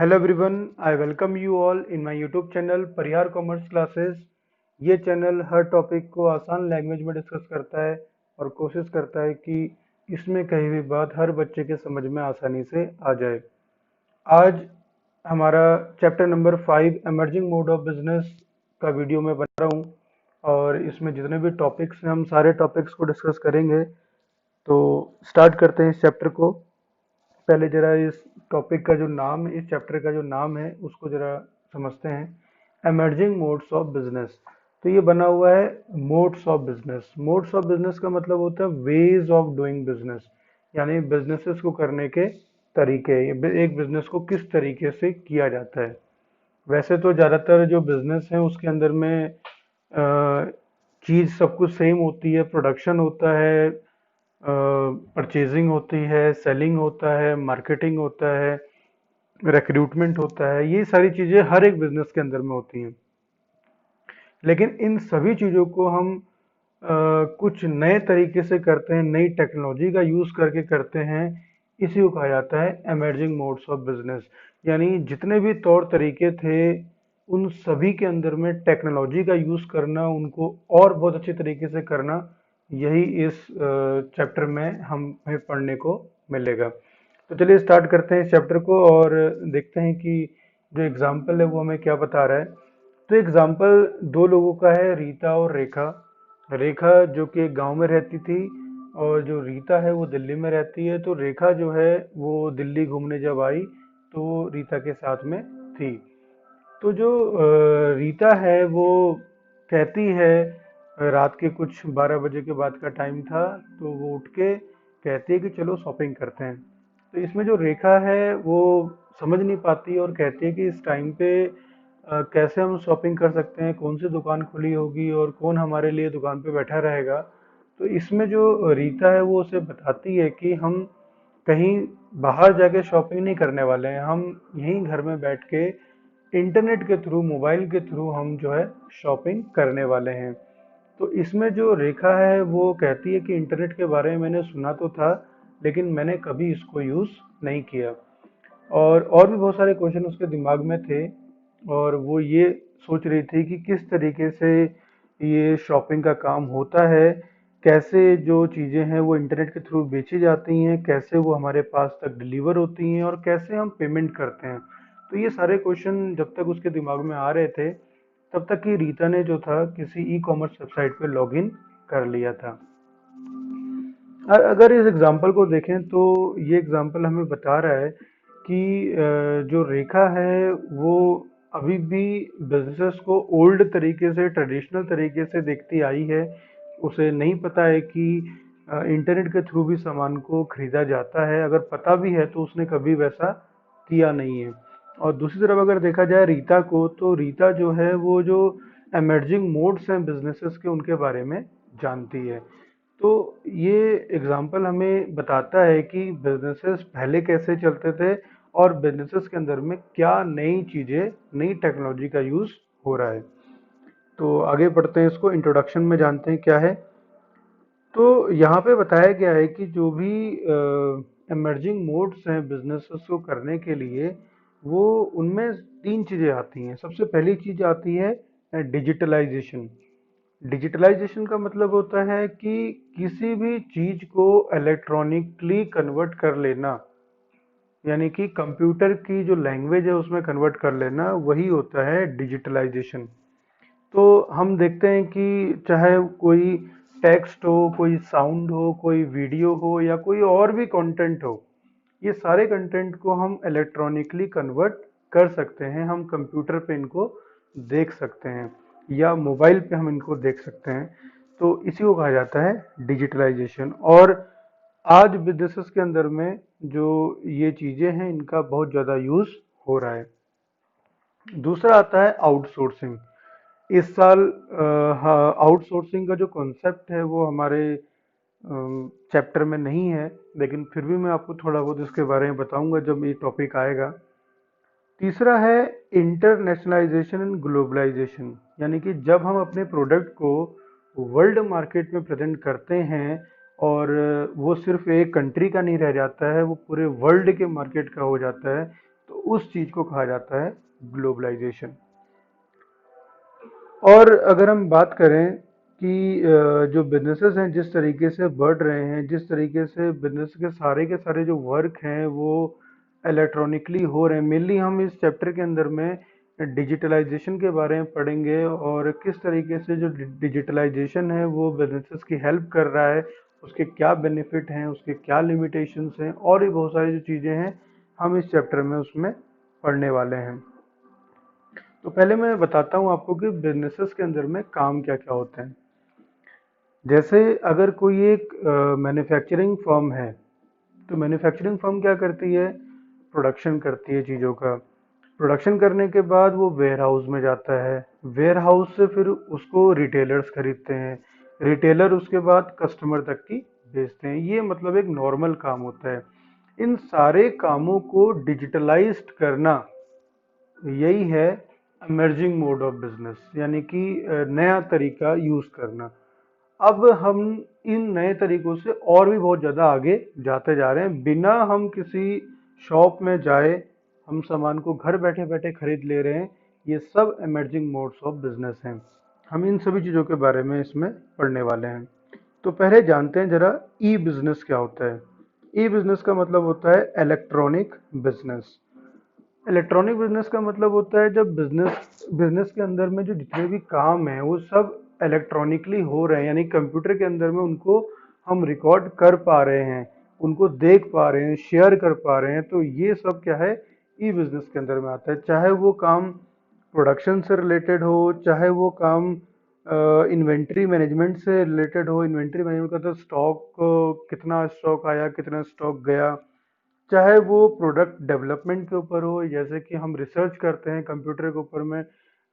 Hello everyone, I welcome you all in my YouTube channel Parihar commerce classes. ये channel हर topic को आसान language में discuss करता है और कोशिश करता है कि इसमें कही हुई बात हर बच्चे के समझ में आसानी से आ जाए। आज हमारा chapter number 5 emerging mode of business का वीडियो मैं बना रहा हूँ और इसमें जितने भी टॉपिक्स हैं हम सारे टॉपिक्स को डिस्कस करेंगे। तो स्टार्ट करते हैं इस चैप्टर को। पहले जरा इस टॉपिक का जो नाम है, इस चैप्टर का जो नाम है उसको जरा समझते हैं। Emerging modes of business. तो ये बना हुआ है modes of business. Modes of business का मतलब होता है वेज ऑफ डूइंग बिजनेस, यानी बिजनेसेस को करने के तरीके। एक बिजनेस को किस तरीके से किया जाता है। वैसे तो ज़्यादातर जो बिजनेस है उसके अंदर में चीज़ सब कुछ सेम होती है। प्रोडक्शन होता है, परचेजिंग होती है, सेलिंग होता है, मार्केटिंग होता है, रिक्रूटमेंट होता है। ये सारी चीज़ें हर एक बिजनेस के अंदर में होती हैं। लेकिन इन सभी चीज़ों को हम कुछ नए तरीके से करते हैं, नई टेक्नोलॉजी का यूज़ करके करते हैं। इसी को कहा जाता है एमर्जिंग मोड्स ऑफ बिजनेस। यानी जितने भी तौर तरीके थे उन सभी के अंदर में टेक्नोलॉजी का यूज़ करना, उनको और बहुत अच्छे तरीके से करना, यही इस चैप्टर में हमें पढ़ने को मिलेगा। तो चलिए स्टार्ट करते हैं इस चैप्टर को और देखते हैं कि जो एग्जाम्पल है वो हमें क्या बता रहा है। तो एग्जाम्पल दो लोगों का है, रीता और रेखा। रेखा जो कि एक गांव में रहती थी और जो रीता है वो दिल्ली में रहती है। तो रेखा जो है वो दिल्ली घूमने जब आई तो वो रीता के साथ में थी। तो जो रीता है वो कहती है, रात के कुछ 12 बजे के बाद का टाइम था, तो वो उठ के कहती है कि चलो शॉपिंग करते हैं। तो इसमें जो रेखा है वो समझ नहीं पाती और कहती है कि इस टाइम पे कैसे हम शॉपिंग कर सकते हैं, कौन सी दुकान खुली होगी और कौन हमारे लिए दुकान पे बैठा रहेगा। तो इसमें जो रीता है वो उसे बताती है कि हम कहीं बाहर जाके शॉपिंग नहीं करने वाले हैं, हम यहीं घर में बैठ के इंटरनेट के थ्रू, मोबाइल के थ्रू हम जो है शॉपिंग करने वाले हैं। तो इसमें जो रेखा है वो कहती है कि इंटरनेट के बारे में मैंने सुना तो था, लेकिन मैंने कभी इसको यूज़ नहीं किया। और भी बहुत सारे क्वेश्चन उसके दिमाग में थे और वो ये सोच रही थी कि किस तरीके से ये शॉपिंग का काम होता है, कैसे जो चीज़ें हैं वो इंटरनेट के थ्रू बेची जाती हैं, कैसे वो हमारे पास तक डिलीवर होती हैं और कैसे हम पेमेंट करते हैं। तो ये सारे क्वेश्चन जब तक उसके दिमाग में आ रहे थे तब तक कि रीता ने जो था किसी ई कॉमर्स वेबसाइट पे लॉगिन कर लिया था। अगर इस एग्जाम्पल को देखें तो ये एग्जाम्पल हमें बता रहा है कि जो रेखा है वो अभी भी बिजनेस को ओल्ड तरीके से, ट्रेडिशनल तरीके से देखती आई है। उसे नहीं पता है कि इंटरनेट के थ्रू भी सामान को खरीदा जाता है। अगर पता भी है तो उसने कभी वैसा किया नहीं है। और दूसरी तरफ अगर देखा जाए रीता को, तो रीता जो है वो जो एमर्जिंग मोड्स हैं बिजनेसेस के उनके बारे में जानती है। तो ये एग्जाम्पल हमें बताता है कि बिजनेसेस पहले कैसे चलते थे और बिजनेसेस के अंदर में क्या नई चीज़ें, नई टेक्नोलॉजी का यूज़ हो रहा है। तो आगे बढ़ते हैं, इसको इंट्रोडक्शन में जानते हैं क्या है। तो यहाँ पे बताया गया है कि जो भी इमर्जिंग मोड्स हैं बिजनेसेस को करने के लिए, वो उनमें तीन चीज़ें आती हैं। सबसे पहली चीज़ आती है डिजिटलाइजेशन। डिजिटलाइजेशन का मतलब होता है कि किसी भी चीज को इलेक्ट्रॉनिकली कन्वर्ट कर लेना, यानी कि कंप्यूटर की जो लैंग्वेज है उसमें कन्वर्ट कर लेना, वही होता है डिजिटलाइजेशन। तो हम देखते हैं कि चाहे कोई टेक्स्ट हो, कोई साउंड हो, कोई वीडियो हो या कोई और भी कंटेंट हो, ये सारे कंटेंट को हम इलेक्ट्रॉनिकली कन्वर्ट कर सकते हैं। हम कंप्यूटर पे इनको देख सकते हैं या मोबाइल पे हम इनको देख सकते हैं। तो इसी को कहा जाता है डिजिटलाइजेशन। और आज बिजनेसेस के अंदर में जो ये चीज़ें हैं इनका बहुत ज़्यादा यूज़ हो रहा है। दूसरा आता है आउटसोर्सिंग। इस साल हाँ, आउटसोर्सिंग का जो कॉन्सेप्ट है वो हमारे चैप्टर में नहीं है, लेकिन फिर भी मैं आपको थोड़ा बहुत इसके बारे में बताऊंगा जब ये टॉपिक आएगा। तीसरा है इंटरनेशनलाइजेशन एंड ग्लोबलाइजेशन, यानी कि जब हम अपने प्रोडक्ट को वर्ल्ड मार्केट में प्रेजेंट करते हैं और वो सिर्फ एक कंट्री का नहीं रह जाता है, वो पूरे वर्ल्ड के मार्केट का हो जाता है। तो उस चीज को कहा जाता है ग्लोबलाइजेशन। और अगर हम बात करें कि जो बिजनेसेस हैं जिस तरीके से बढ़ रहे हैं, जिस तरीके से बिजनेस के सारे जो वर्क हैं वो इलेक्ट्रॉनिकली हो रहे हैं, मेनली हम इस चैप्टर के अंदर में डिजिटलाइजेशन के बारे में पढ़ेंगे और किस तरीके से जो डिजिटलाइजेशन है वो बिजनेसेस की हेल्प कर रहा है, उसके क्या बेनिफिट हैं, उसके क्या लिमिटेशंस हैं, और भी बहुत सारी जो चीज़ें हैं हम इस चैप्टर में उसमें पढ़ने वाले हैं। तो पहले मैं बताता हूँ आपको कि बिजनेसेस के अंदर में काम क्या क्या होते हैं। जैसे अगर कोई एक मैन्युफैक्चरिंग फर्म है, तो मैन्युफैक्चरिंग फर्म क्या करती है, प्रोडक्शन करती है चीज़ों का। प्रोडक्शन करने के बाद वो वेयर हाउस में जाता है, वेयर हाउस से फिर उसको रिटेलर्स खरीदते हैं, रिटेलर उसके बाद कस्टमर तक की भेजते हैं। ये मतलब एक नॉर्मल काम होता है। इन सारे कामों को डिजिटलाइज्ड करना, यही है इमर्जिंग मोड ऑफ बिजनेस, यानी कि नया तरीका यूज करना। अब हम इन नए तरीकों से और भी बहुत ज़्यादा आगे जाते जा रहे हैं, बिना हम किसी शॉप में जाए हम सामान को घर बैठे बैठे खरीद ले रहे हैं। ये सब इमर्जिंग मोड्स ऑफ बिजनेस हैं। हम इन सभी चीज़ों के बारे में इसमें पढ़ने वाले हैं। तो पहले जानते हैं जरा ई बिजनेस क्या होता है। ई बिजनेस का मतलब होता है इलेक्ट्रॉनिक बिजनेस। इलेक्ट्रॉनिक बिजनेस का मतलब होता है जब बिजनेस बिजनेस के अंदर में जो जितने भी काम हैं वो सब इलेक्ट्रॉनिकली हो रहे हैं, यानी कंप्यूटर के अंदर में उनको हम रिकॉर्ड कर पा रहे हैं, उनको देख पा रहे हैं, शेयर कर पा रहे हैं। तो ये सब क्या है, ई बिजनेस के अंदर में आता है। चाहे वो काम प्रोडक्शन से रिलेटेड हो, चाहे वो काम इन्वेंट्री मैनेजमेंट से रिलेटेड हो। इन्वेंट्री मैनेजमेंट का तो स्टॉक, कितना स्टॉक आया, कितना स्टॉक गया। चाहे वो प्रोडक्ट डेवलपमेंट के ऊपर हो, जैसे कि हम रिसर्च करते हैं कंप्यूटर के ऊपर में,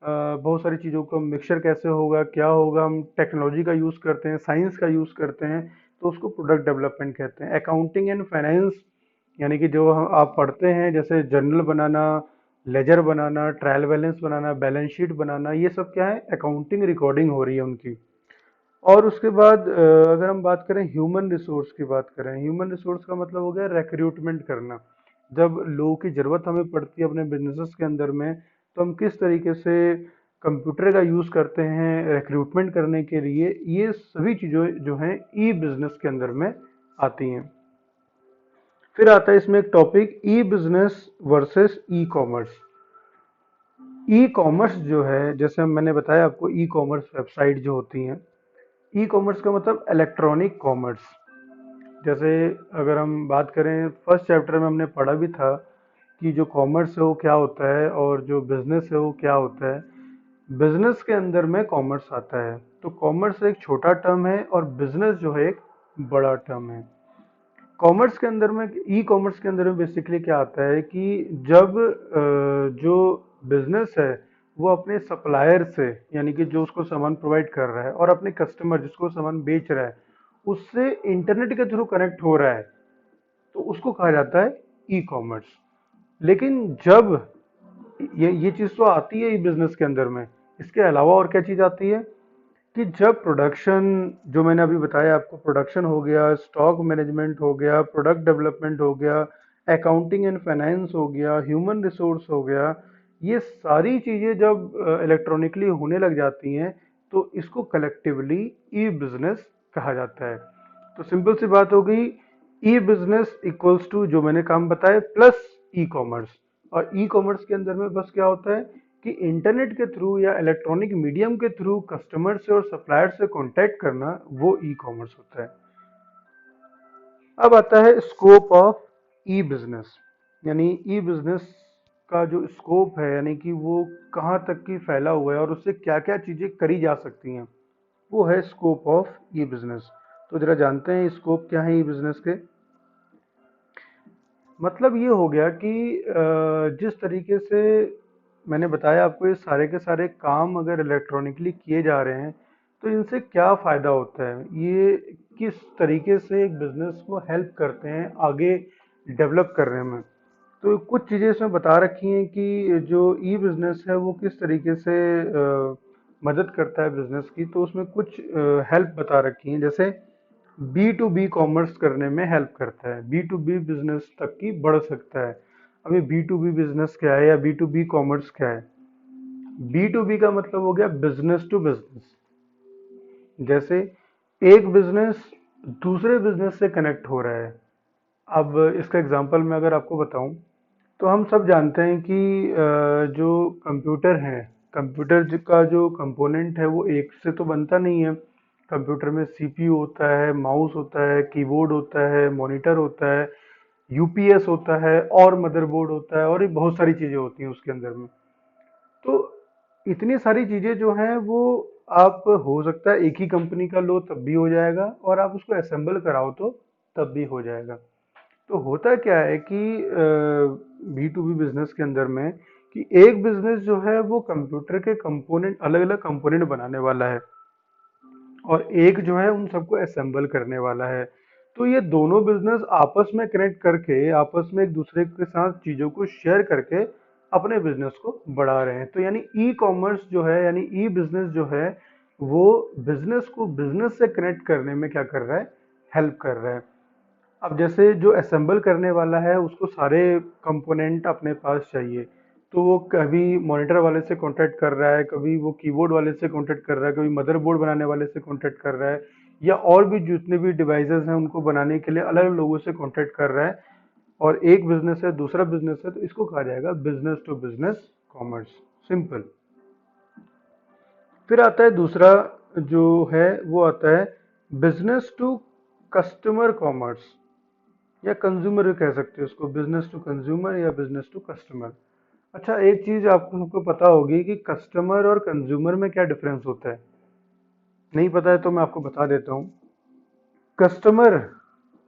बहुत सारी चीज़ों का मिक्सचर कैसे होगा, क्या होगा, हम टेक्नोलॉजी का यूज़ करते हैं, साइंस का यूज़ करते हैं, तो उसको प्रोडक्ट डेवलपमेंट कहते हैं। अकाउंटिंग एंड फाइनेंस, यानी कि जो आप पढ़ते हैं जैसे जर्नल बनाना, लेजर बनाना, ट्रायल बैलेंस बनाना, बैलेंस शीट बनाना, ये सब क्या है, अकाउंटिंग रिकॉर्डिंग हो रही है उनकी। और उसके बाद अगर हम बात करें ह्यूमन रिसोर्स की बात करें, ह्यूमन रिसोर्स का मतलब हो गया रिक्रूटमेंट करना। जब लोगों की ज़रूरत हमें पड़ती है अपने बिजनेसेस के अंदर में, तो हम किस तरीके से कंप्यूटर का यूज़ करते हैं रिक्रूटमेंट करने के लिए। ये सभी चीज़ें जो हैं ई बिजनेस के अंदर में आती हैं। फिर आता है इसमें एक topic, e business versus e commerce. E commerce जो है, जैसे मैंने बताया आपको, ई कॉमर्स वेबसाइट जो होती हैं। ई कॉमर्स का मतलब इलेक्ट्रॉनिक कॉमर्स। जैसे अगर हम बात करें, फर्स्ट चैप्टर में हमने पढ़ा भी था कि जो कॉमर्स है वो क्या होता है और जो बिजनेस है वो क्या होता है। बिजनेस के अंदर में कॉमर्स आता है, तो कॉमर्स एक छोटा टर्म है और बिजनेस जो है एक बड़ा टर्म है। कॉमर्स के अंदर में, ई कॉमर्स के अंदर में बेसिकली क्या आता है कि जब जो बिजनेस है वो अपने सप्लायर से, यानी कि जो उसको सामान प्रोवाइड कर रहा है, और अपने कस्टमर जिसको सामान बेच रहा है, उससे इंटरनेट के थ्रू कनेक्ट हो रहा है, तो उसको कहा जाता है ई कॉमर्स। लेकिन जब ये चीज़ तो आती है ई बिजनेस के अंदर में, इसके अलावा और क्या चीज़ आती है कि जब प्रोडक्शन, जो मैंने अभी बताया आपको, प्रोडक्शन हो गया, स्टॉक मैनेजमेंट हो गया, प्रोडक्ट डेवलपमेंट हो गया, अकाउंटिंग एंड फाइनेंस हो गया, ह्यूमन रिसोर्स हो गया, ये सारी चीज़ें जब इलेक्ट्रॉनिकली होने लग जाती हैं, तो इसको कलेक्टिवली ई बिजनेस कहा जाता है। तो सिंपल सी बात हो गई, ई बिजनेस इक्वल्स टू जो मैंने काम बताए प्लस ई कॉमर्स। और ई कॉमर्स के अंदर में बस क्या होता है कि इंटरनेट के थ्रू या इलेक्ट्रॉनिक मीडियम के थ्रू कस्टमर से और सप्लायर से कांटेक्ट करना, वो ई कॉमर्स होता है। अब आता है स्कोप ऑफ ई बिजनेस, यानी ई बिजनेस का जो स्कोप है, यानी कि वो कहाँ तक की फैला हुआ है और उससे क्या क्या चीज़ें करी जा सकती हैं, वो है स्कोप ऑफ ई बिजनेस। तो जरा जानते हैं स्कोप क्या है ई बिजनेस के। मतलब ये हो गया कि जिस तरीके से मैंने बताया आपको, ये सारे के सारे काम अगर इलेक्ट्रॉनिकली किए जा रहे हैं, तो इनसे क्या फ़ायदा होता है, ये किस तरीके से एक बिजनेस को हेल्प करते हैं आगे डेवलप करने में। तो कुछ चीज़ें इसमें बता रखी हैं कि जो ई बिजनेस है वो किस तरीके से मदद करता है बिजनेस की। तो उसमें कुछ हेल्प बता रखी हैं, जैसे बी टू बी कॉमर्स करने में हेल्प करता है, बी टू बी बिजनेस तक की बढ़ सकता है। अभी बी टू बी बिजनेस क्या है या बी टू बी कॉमर्स क्या है? बी टू बी का मतलब हो गया बिजनेस टू बिजनेस। जैसे एक बिजनेस दूसरे बिजनेस से कनेक्ट हो रहा है। अब इसका एग्जांपल मैं अगर आपको बताऊं तो हम सब जानते हैं कि जो कंप्यूटर है, का जो कंपोनेंट है वो एक से तो बनता नहीं है। कंप्यूटर में सीपीयू होता है, माउस होता है, कीबोर्ड होता है, मॉनिटर होता है, यूपीएस होता है और मदरबोर्ड होता है और ये बहुत सारी चीजें होती हैं उसके अंदर में। तो इतनी सारी चीजें जो हैं वो आप हो सकता है एक ही कंपनी का लो तब भी हो जाएगा और आप उसको असेंबल कराओ तो तब भी हो जाएगा। तो होता क्या है कि बी टू बी बिजनेस के अंदर में कि एक बिजनेस जो है वो कंप्यूटर के कंपोनेंट अलग अलग कंपोनेंट बनाने वाला है और एक जो है उन सबको असेंबल करने वाला है। तो ये दोनों बिजनेस आपस में कनेक्ट करके आपस में एक दूसरे के साथ चीजों को शेयर करके अपने बिजनेस को बढ़ा रहे हैं। तो यानी ई कॉमर्स जो है यानी ई बिजनेस जो है वो बिजनेस को बिजनेस से कनेक्ट करने में क्या कर रहा है, हेल्प कर रहा है। अब जैसे जो असेंबल करने वाला है उसको सारे कंपोनेंट अपने पास चाहिए, तो वो कभी मॉनिटर वाले से कांटेक्ट कर रहा है, कभी वो कीबोर्ड वाले से कांटेक्ट कर रहा है, कभी मदरबोर्ड बनाने वाले से कांटेक्ट कर रहा है, या और भी जितने भी डिवाइसेस हैं उनको बनाने के लिए अलग अलग लोगों से कांटेक्ट कर रहा है। और एक बिजनेस है दूसरा बिजनेस है तो इसको कहा जाएगा business to business commerce. Simple. फिर आता है दूसरा जो है वो आता है बिजनेस टू कस्टमर कॉमर्स या कंज्यूमर कह सकते हो उसको, बिजनेस टू कंज्यूमर या बिजनेस टू कस्टमर। अच्छा, एक चीज आपको सबको पता होगी कि कस्टमर और कंज्यूमर में क्या डिफरेंस होता है। नहीं पता है तो मैं आपको बता देता हूँ। कस्टमर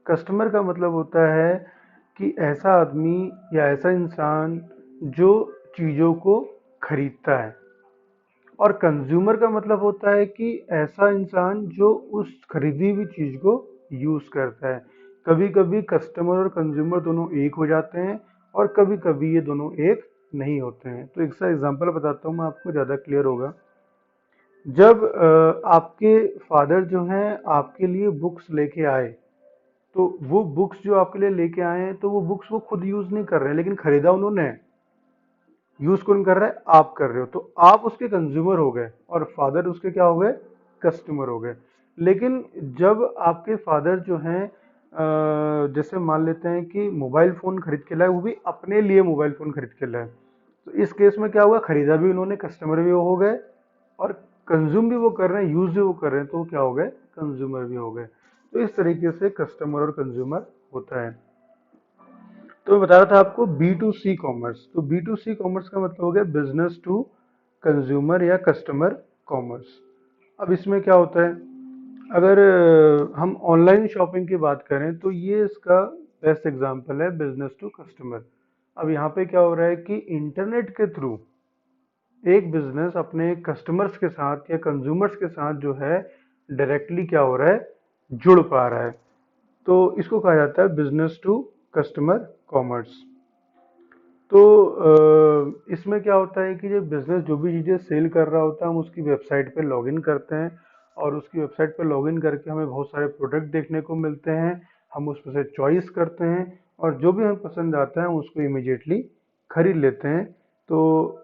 कस्टमर का मतलब होता है कि ऐसा आदमी या ऐसा इंसान जो चीजों को खरीदता है, और कंज्यूमर का मतलब होता है कि ऐसा इंसान जो उस खरीदी हुई चीज को यूज करता है। कभी कभी कस्टमर और कंज्यूमर दोनों एक हो जाते हैं और कभी कभी ये दोनों एक नहीं होते हैं। तो एक सा एग्जांपल बताता हूँ मैं आपको, ज्यादा क्लियर होगा। जब आपके फादर जो हैं आपके लिए बुक्स लेके आए, तो वो बुक्स जो आपके लिए लेके आए हैं तो वो बुक्स वो खुद यूज नहीं कर रहे हैं लेकिन खरीदा उन्होंने है। यूज कौन कर रहा है, आप कर रहे हो, तो आप उसके कंज्यूमर हो गए और फादर उसके क्या हो गए, कस्टमर हो गए। लेकिन जब आपके फादर जो हैं जैसे मान लेते हैं कि मोबाइल फोन खरीद के लाए, वो भी अपने लिए मोबाइल फोन खरीद के लाए, तो इस केस में क्या हुआ, खरीदा भी उन्होंने, कस्टमर भी वो हो गए और कंज्यूम भी वो कर रहे हैं, यूज भी वो कर रहे हैं, तो वो क्या हो गए, कंज्यूमर भी हो गए। तो इस तरीके से कस्टमर और कंज्यूमर होता है। तो मैं बता रहा था आपको बी टू सी कॉमर्स। तो बी टू सी कॉमर्स का मतलब हो गया बिजनेस टू कंज्यूमर या कस्टमर कॉमर्स। अब इसमें क्या होता है, अगर हम ऑनलाइन शॉपिंग की बात करें तो ये इसका बेस्ट एग्जांपल है, बिजनेस टू कस्टमर। अब यहाँ पे क्या हो रहा है कि इंटरनेट के थ्रू एक बिजनेस अपने कस्टमर्स के साथ या कंज्यूमर्स के साथ जो है डायरेक्टली क्या हो रहा है, जुड़ पा रहा है। तो इसको कहा जाता है बिजनेस टू कस्टमर कॉमर्स। तो इसमें क्या होता है कि जो बिजनेस जो भी चीज़ें सेल कर रहा होता है हम उसकी वेबसाइट पे लॉगिन करते हैं और उसकी वेबसाइट पे लॉगिन करके हमें बहुत सारे प्रोडक्ट देखने को मिलते हैं। हम उसमें से चॉइस करते हैं और जो भी हमें पसंद आता है हम उसको इमीडिएटली खरीद लेते हैं। तो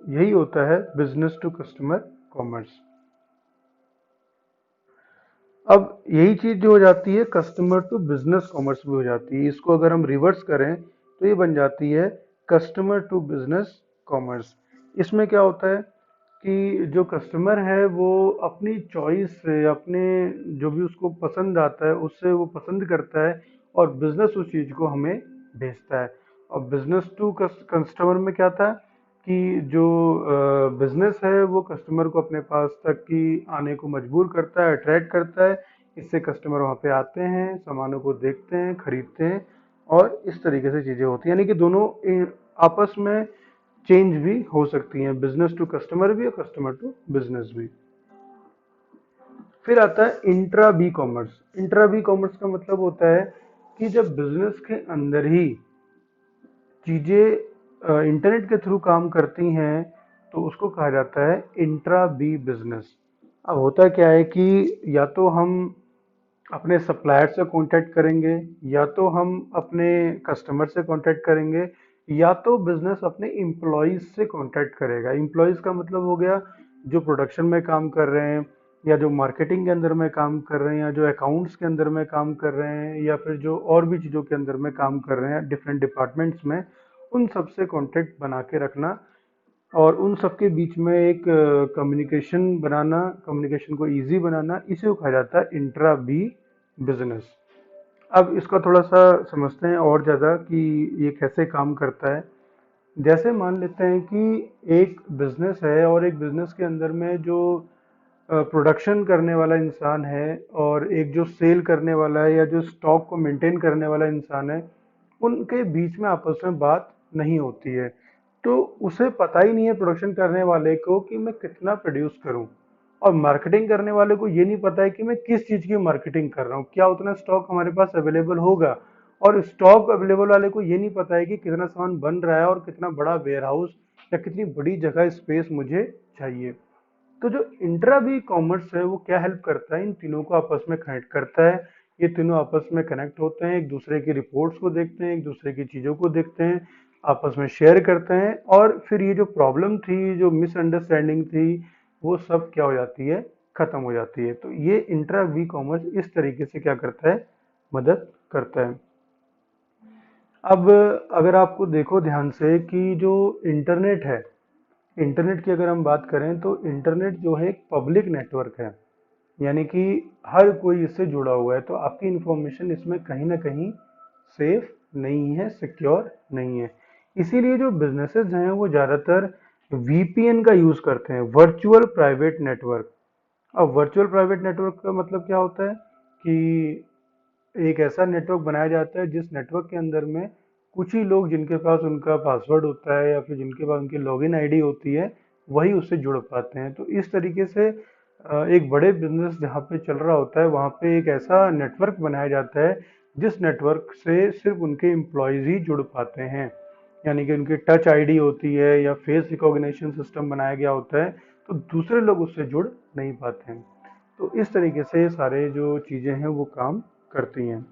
यही होता है बिजनेस टू कस्टमर कॉमर्स। अब यही चीज जो हो जाती है कस्टमर टू बिजनेस कॉमर्स भी हो जाती है। इसको अगर हम रिवर्स करें तो ये बन जाती है कस्टमर टू बिजनेस कॉमर्स। इसमें क्या होता है कि जो कस्टमर है वो अपनी चॉइस से, अपने जो भी उसको पसंद आता है उससे वो पसंद करता है और बिजनेस उस चीज को हमें भेजता है। और बिजनेस टू कस्टमर में क्या था कि जो बिजनेस है वो कस्टमर को अपने पास तक की आने को मजबूर करता है, अट्रैक्ट करता है। इससे कस्टमर वहाँ पे आते हैं, सामानों को देखते हैं, खरीदते हैं और इस तरीके से चीजें होती हैं। यानी कि दोनों आपस में चेंज भी हो सकती हैं, बिजनेस टू कस्टमर भी और कस्टमर टू बिजनेस भी। फिर आता है intra B commerce. Intra B commerce का मतलब होता है कि जब बिजनेस के अंदर ही चीजें इंटरनेट के थ्रू काम करती हैं तो उसको कहा जाता है इंट्रा बी बिजनेस। अब होता क्या है कि या तो हम अपने सप्लायर से कांटेक्ट करेंगे या तो हम अपने कस्टमर से कांटेक्ट करेंगे या तो बिजनेस अपने एम्प्लॉयज से कांटेक्ट करेगा। एम्प्लॉयज का मतलब हो गया जो प्रोडक्शन में काम कर रहे हैं, या जो मार्केटिंग के अंदर में काम कर रहे हैं, या जो अकाउंट्स के अंदर में काम कर रहे हैं, या फिर जो और भी चीज़ों के अंदर में काम कर रहे हैं डिफरेंट डिपार्टमेंट्स में, उन सब से कांटेक्ट बना के रखना और उन सब के बीच में एक कम्युनिकेशन बनाना, कम्युनिकेशन को इजी बनाना, इसे कहा जाता है इंट्रा बी बिजनेस। अब इसका थोड़ा सा समझते हैं और ज़्यादा कि ये कैसे काम करता है। जैसे मान लेते हैं कि एक बिजनेस है और एक बिजनेस के अंदर में जो प्रोडक्शन करने वाला इंसान है और एक जो सेल करने वाला है या जो स्टॉक को मेंटेन करने वाला इंसान है, उनके बीच में आपस में बात नहीं होती है। तो उसे पता ही नहीं है प्रोडक्शन करने वाले को कि मैं कितना प्रोड्यूस करूं, और मार्केटिंग करने वाले को ये नहीं पता है कि मैं किस चीज़ की मार्केटिंग कर रहा हूँ, क्या उतना स्टॉक हमारे पास अवेलेबल होगा। और स्टॉक अवेलेबल वाले को ये नहीं पता है कि कितना सामान बन रहा है और कितना बड़ा वेयर हाउस या कितनी बड़ी जगह स्पेस मुझे चाहिए। तो जो इंट्रा बी कॉमर्स है वो क्या हेल्प करता है, इन तीनों को आपस में कनेक्ट करता है। ये तीनों आपस में कनेक्ट होते हैं, एक दूसरे की रिपोर्ट्स को देखते हैं, एक दूसरे की चीज़ों को देखते हैं, आपस में शेयर करते हैं, और फिर ये जो प्रॉब्लम थी, जो मिसअंडरस्टैंडिंग थी, वो सब क्या हो जाती है, खत्म हो जाती है। तो ये इंट्रा वी कॉमर्स इस तरीके से क्या करता है, मदद करता है। अब अगर आपको देखो ध्यान से कि जो इंटरनेट है, इंटरनेट की अगर हम बात करें तो इंटरनेट जो है एक पब्लिक नेटवर्क है, यानी कि हर कोई इससे जुड़ा हुआ है। तो आपकी इंफॉर्मेशन इसमें कहीं ना कहीं सेफ नहीं है, सिक्योर नहीं है। इसीलिए जो बिजनेसेस हैं वो ज़्यादातर वीपीएन का यूज़ करते हैं, वर्चुअल प्राइवेट नेटवर्क। अब वर्चुअल प्राइवेट नेटवर्क का मतलब क्या होता है कि एक ऐसा नेटवर्क बनाया जाता है जिस नेटवर्क के अंदर में कुछ ही लोग, जिनके पास उनका पासवर्ड होता है या फिर जिनके पास उनकी लॉगिन आईडी होती है, वही उससे जुड़ पाते हैं। तो इस तरीके से एक बड़े बिजनेस जहाँ पे चल रहा होता है वहाँ पे एक ऐसा नेटवर्क बनाया जाता है जिस नेटवर्क से सिर्फ उनके एम्प्लॉयज ही जुड़ पाते हैं, यानी कि उनकी टच आईडी होती है या फेस रिकॉग्निशन सिस्टम बनाया गया होता है, तो दूसरे लोग उससे जुड़ नहीं पाते हैं। तो इस तरीके से ये सारे जो चीज़ें हैं वो काम करती हैं।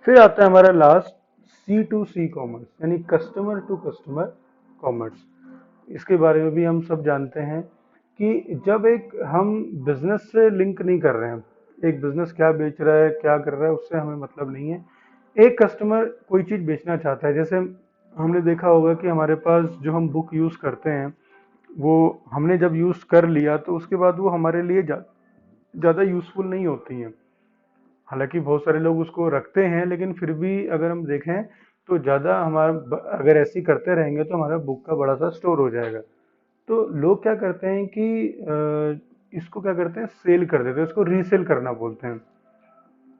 फिर आता है हमारा last, C to C commerce, यानी कस्टमर टू कस्टमर कॉमर्स। इसके बारे में भी हम सब जानते हैं कि जब एक हम बिजनेस से लिंक नहीं कर रहे हैं, एक बिजनेस क्या बेच रहा है, क्या कर रहा है, उससे हमें मतलब नहीं है। एक कस्टमर कोई चीज़ बेचना चाहता है, जैसे हमने देखा होगा कि हमारे पास जो हम बुक यूज़ करते हैं, वो हमने जब यूज़ कर लिया तो उसके बाद वो हमारे लिए ज़्यादा यूज़फुल नहीं होती हैं। हालांकि बहुत सारे लोग उसको रखते हैं, लेकिन फिर भी अगर हम देखें तो ज़्यादा हमारा अगर ऐसे ही करते रहेंगे तो हमारा बुक का बड़ा सा स्टोर हो जाएगा। तो लोग क्या करते हैं कि इसको क्या करते हैं, सेल कर देते हैं, इसको रीसेल करना बोलते हैं।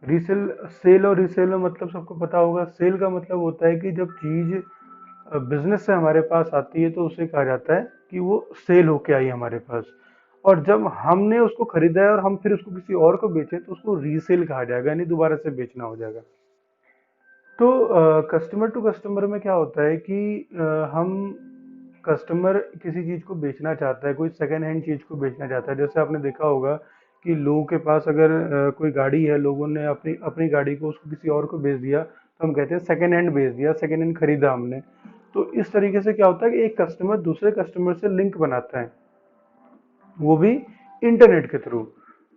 रीसेल, सेल और रीसेल में मतलब सबको पता होगा। सेल का मतलब होता है कि जब चीज़ बिजनेस से हमारे पास आती है तो उसे कहा जाता है कि वो सेल होके आई हमारे पास। और जब हमने उसको खरीदा है और हम फिर उसको किसी और को बेचें तो उसको रीसेल कहा जाएगा, यानी दोबारा से बेचना हो जाएगा। तो कस्टमर टू कस्टमर में क्या होता है कि हम, कस्टमर किसी चीज़ को बेचना चाहता है, कोई सेकेंड हैंड चीज़ को बेचना चाहता है। जैसे आपने देखा होगा कि लोगों के पास अगर कोई गाड़ी है, लोगों ने अपनी अपनी गाड़ी को उसको किसी और को बेच दिया तो हम कहते हैं सेकेंड हैंड बेच दिया, सेकेंड हैंड खरीदा हमने। तो इस तरीके से क्या होता है कि एक कस्टमर दूसरे कस्टमर से लिंक बनाता है, वो भी इंटरनेट के थ्रू।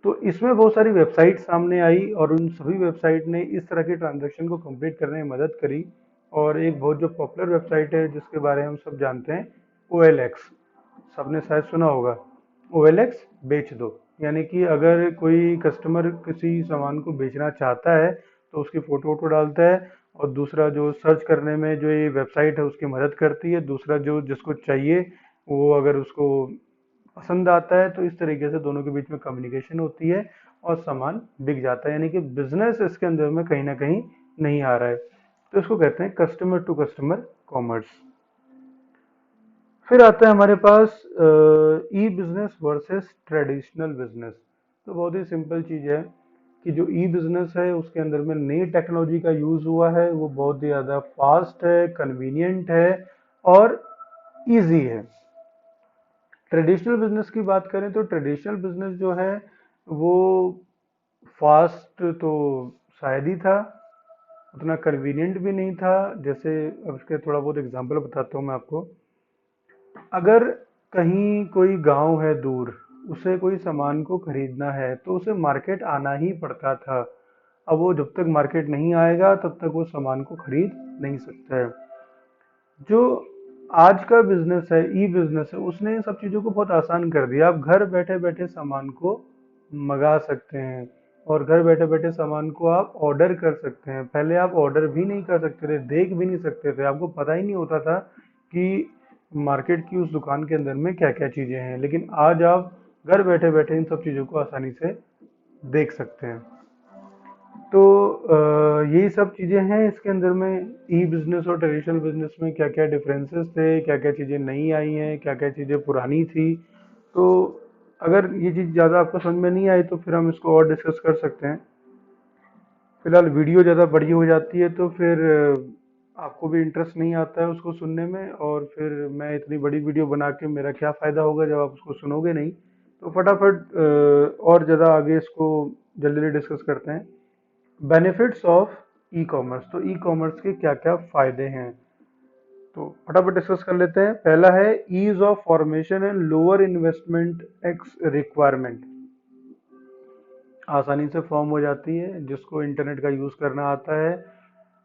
तो इसमें बहुत सारी वेबसाइट सामने आई और उन सभी वेबसाइट ने इस तरह के ट्रांजैक्शन को कंप्लीट करने में मदद करी। और एक बहुत जो पॉपुलर वेबसाइट है जिसके बारे में हम सब जानते हैं, OLX, सबने शायद सुना होगा। OLX बेच दो, यानी कि अगर कोई कस्टमर किसी सामान को बेचना चाहता है तो उसकी फोटो वोटो डालता है, और दूसरा जो सर्च करने में जो ये वेबसाइट है उसकी मदद करती है, दूसरा जो जिसको चाहिए वो अगर उसको पसंद आता है तो इस तरीके से दोनों के बीच में कम्युनिकेशन होती है और सामान बिक जाता है, यानी कि बिजनेस इसके अंदर में कहीं ना कहीं नहीं आ रहा है। तो इसको कहते हैं कस्टमर टू कस्टमर कॉमर्स। फिर आता है हमारे पास ई बिजनेस वर्सेस ट्रेडिशनल बिजनेस। तो बहुत ही सिंपल चीज़ है कि जो ई बिजनेस है उसके अंदर में नई टेक्नोलॉजी का यूज़ हुआ है, वो बहुत ही ज़्यादा फास्ट है, कन्वीनियंट है और इजी है। ट्रेडिशनल बिजनेस की बात करें तो ट्रेडिशनल बिजनेस जो है वो फास्ट तो शायद ही था, उतना कन्वीनियंट भी नहीं था। जैसे अब इसके थोड़ा बहुत एग्जांपल बताता हूँ मैं आपको। अगर कहीं कोई गांव है दूर, उसे कोई सामान को खरीदना है तो उसे मार्केट आना ही पड़ता था। अब वो जब तक मार्केट नहीं आएगा तब तक वो सामान को खरीद नहीं सकता है। जो आज का बिजनेस है, ई बिजनेस है, उसने इन सब चीज़ों को बहुत आसान कर दिया। आप घर बैठे बैठे सामान को मंगा सकते हैं और घर बैठे बैठे सामान को आप ऑर्डर कर सकते हैं। पहले आप ऑर्डर भी नहीं कर सकते थे, देख भी नहीं सकते थे, आपको पता ही नहीं होता था कि मार्केट की उस दुकान के अंदर में क्या क्या चीज़ें हैं। लेकिन आज आप घर बैठे बैठे इन सब चीज़ों को आसानी से देख सकते हैं। तो यही सब चीज़ें हैं इसके अंदर में। ई बिजनेस और ट्रेडिशनल बिजनेस में क्या क्या डिफरेंसेस थे, क्या क्या चीज़ें नई आई हैं, क्या क्या चीज़ें पुरानी थी। तो अगर ये चीज़ ज़्यादा आपको समझ में नहीं आई तो फिर हम इसको और डिस्कस कर सकते हैं। फिलहाल वीडियो ज़्यादा बड़ी हो जाती है तो फिर आपको भी इंटरेस्ट नहीं आता है उसको सुनने में, और फिर मैं इतनी बड़ी वीडियो बना के मेरा क्या फ़ायदा होगा जब आप उसको सुनोगे नहीं। तो फटाफट और ज़्यादा आगे इसको जल्दी जल्दी डिस्कस करते हैं। Benefits of e commerce. तो ई कॉमर्स के क्या क्या फायदे हैं, तो फटाफट डिस्कस कर लेते हैं। पहला है ease of formation and lower investment ex requirement. आसानी से फॉर्म हो जाती है जिसको इंटरनेट का यूज़ करना आता है।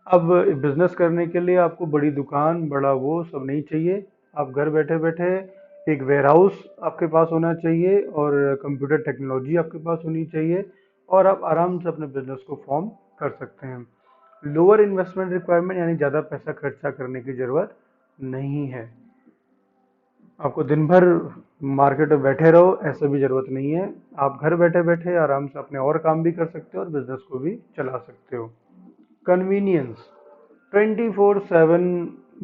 अब बिजनेस करने के लिए आपको बड़ी दुकान, बड़ा वो सब नहीं चाहिए। आप घर बैठे बैठे एक वेयर हाउस आपके पास होना चाहिए और कंप्यूटर टेक्नोलॉजी आपके पास होनी चाहिए, और आप आराम से अपने बिजनेस को फॉर्म कर सकते हैं। लोअर इन्वेस्टमेंट रिक्वायरमेंट यानी ज़्यादा पैसा खर्चा करने की ज़रूरत नहीं है। आपको दिन भर मार्केट में बैठे रहो ऐसा भी ज़रूरत नहीं है। आप घर बैठे बैठे आराम से अपने और काम भी कर सकते हो और बिजनेस को भी चला सकते हो। कन्वीनियंस। 24/7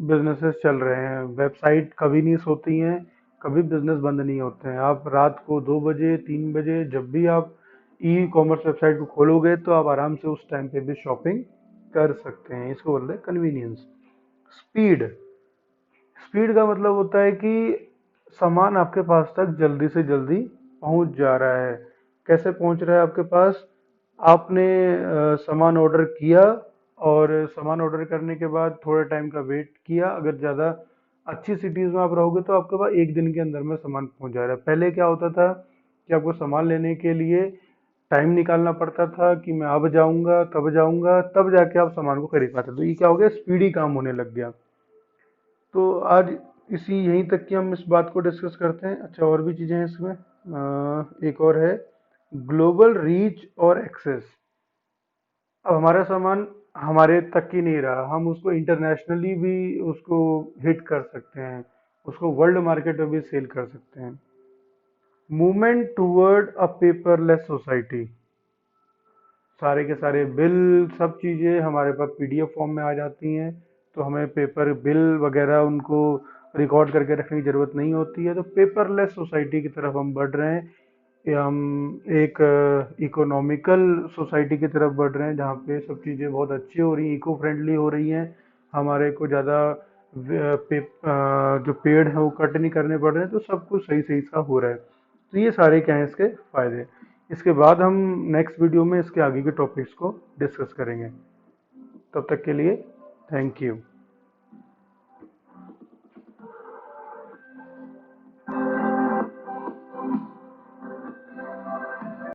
बिजनेसेस चल रहे हैं, वेबसाइट कभी नहीं सोती हैं, कभी बिजनेस बंद नहीं होते हैं। आप रात को 2 बजे 3 बजे जब भी आप ई कॉमर्स वेबसाइट को खोलोगे तो आप आराम से उस टाइम पे भी शॉपिंग कर सकते हैं। इसको बोलते हैं कन्वीनियंस। स्पीड। स्पीड का मतलब होता है कि सामान आपके पास तक जल्दी से जल्दी पहुंच जा रहा है। कैसे पहुंच रहा है आपके पास? आपने सामान ऑर्डर किया और सामान ऑर्डर करने के बाद थोड़े टाइम का वेट किया। अगर ज़्यादा अच्छी सिटीज़ में आप रहोगे तो आपके पास एक दिन के अंदर में सामान पहुंच जा रहा है। पहले क्या होता था कि आपको सामान लेने के लिए टाइम निकालना पड़ता था कि मैं अब जाऊंगा तब जाके आप सामान को खरीद पाते। तो ये क्या हो गया, स्पीडी काम होने लग गया। तो आज इसी यहीं तक की हम इस बात को डिस्कस करते हैं। अच्छा, और भी चीज़ें हैं इसमें। एक और है ग्लोबल रीच और एक्सेस। अब हमारा सामान हमारे तक ही नहीं रहा, हम उसको इंटरनेशनली भी उसको हिट कर सकते हैं, उसको वर्ल्ड मार्केट में भी सेल कर सकते हैं। मूवमेंट टूवर्ड अ पेपरलेस सोसाइटी। सारे के सारे बिल, सब चीज़ें हमारे पास पीडीएफ फॉर्म में आ जाती हैं, तो हमें पेपर बिल वगैरह उनको रिकॉर्ड करके रखने की ज़रूरत नहीं होती है। तो पेपरलेस सोसाइटी की तरफ हम बढ़ रहे हैं। ये हम एक इकोनॉमिकल सोसाइटी की तरफ बढ़ रहे हैं जहाँ पे सब चीज़ें बहुत अच्छी हो रही हैं, इको फ्रेंडली हो रही हैं। हमारे को ज़्यादा जो पेड़ हैं वो कट नहीं करने पड़ रहे हैं, तो सब कुछ सही सही सा हो रहा है। तो ये सारे क्या हैं इसके फ़ायदे। इसके बाद हम नेक्स्ट वीडियो में इसके आगे के टॉपिक्स को डिस्कस करेंगे। तब तक के लिए थैंक यू।